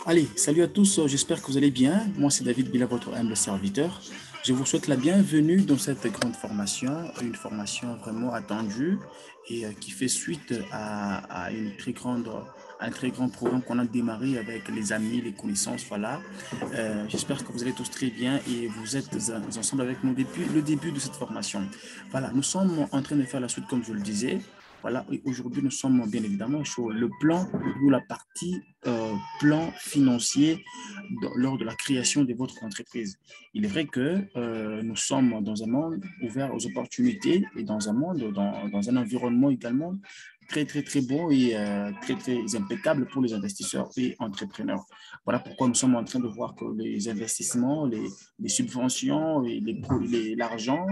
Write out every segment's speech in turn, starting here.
Allez, salut à tous, j'espère que vous allez bien. Moi, c'est David Bila, votre humble serviteur. Je vous souhaite la bienvenue dans cette grande formation, une formation vraiment attendue et qui fait suite à un très grand programme qu'on a démarré avec les amis, les connaissances, voilà. J'espère que vous allez tous très bien et vous êtes ensemble avec nous depuis le début de cette formation. Voilà, nous sommes en train de faire la suite comme je le disais. Voilà, et aujourd'hui, nous sommes bien évidemment sur le plan ou la partie plan financier lors de la création de votre entreprise. Il est vrai que nous sommes dans un monde ouvert aux opportunités et dans un monde, dans un environnement également très, très, très beau et très, très impeccable pour les investisseurs et entrepreneurs. Voilà pourquoi nous sommes en train de voir que les investissements, les subventions et l'argent,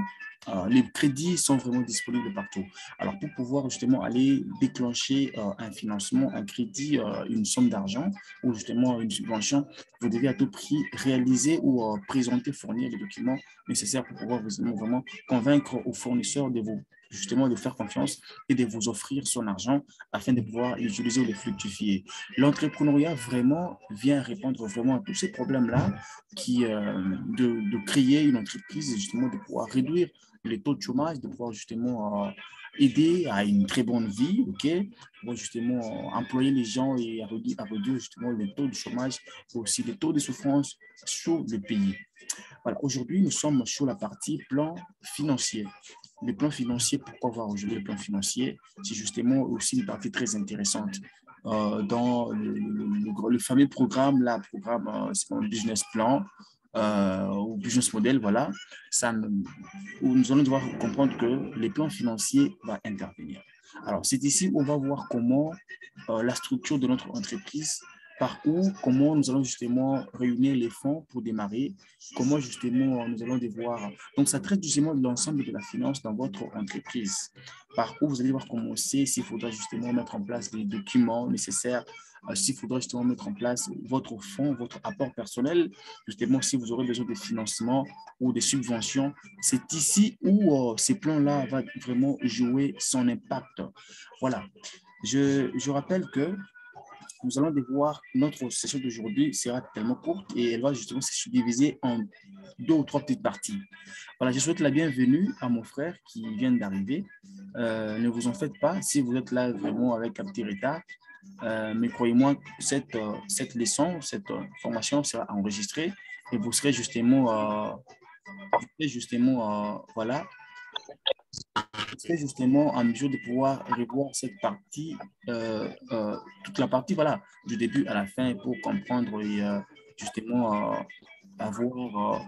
les crédits sont vraiment disponibles partout. Alors, pour pouvoir justement aller déclencher un financement, un crédit, une somme d'argent ou justement une subvention, vous devez à tout prix réaliser ou présenter, fournir les documents nécessaires pour pouvoir vraiment convaincre aux fournisseurs de vous justement de faire confiance et de vous offrir son argent afin de pouvoir l'utiliser ou le fructifier. L'entrepreneuriat vraiment vient répondre vraiment à tous ces problèmes-là de créer une entreprise et justement de pouvoir réduire les taux de chômage, de pouvoir justement aider à une très bonne vie, ok, pour justement employer les gens et à réduire justement les taux de chômage et aussi les taux de souffrance sur le pays. Voilà, aujourd'hui, nous sommes sur la partie plan financier. Le plan financier, pourquoi voir aujourd'hui le plan financier? C'est justement aussi une partie très intéressante. Dans le fameux programme, là, programme, c'est un business plan ou business model, voilà, ça, où nous allons devoir comprendre que les plans financiers vont intervenir. Alors, c'est ici où on va voir comment la structure de notre entreprise, par où, comment nous allons justement réunir les fonds pour démarrer, comment justement nous allons devoir. Donc, ça traite justement de l'ensemble de la finance dans votre entreprise. Par où vous allez devoir commencer, s'il faudra justement mettre en place les documents nécessaires, s'il faudra justement mettre en place votre fonds, votre apport personnel, justement si vous aurez besoin de financement ou de subventions. C'est ici où ces plans-là vont vraiment jouer son impact. Voilà. Je rappelle que nous allons devoir, notre session d'aujourd'hui sera tellement courte et elle va justement se subdiviser en deux ou trois petites parties. Voilà, je souhaite la bienvenue à mon frère qui vient d'arriver. Ne vous en faites pas si vous êtes là vraiment avec un petit retard. Mais croyez-moi, cette leçon, cette formation sera enregistrée et voilà, vous serez justement en mesure de pouvoir revoir cette partie, toute la partie, voilà, du début à la fin pour comprendre et justement avoir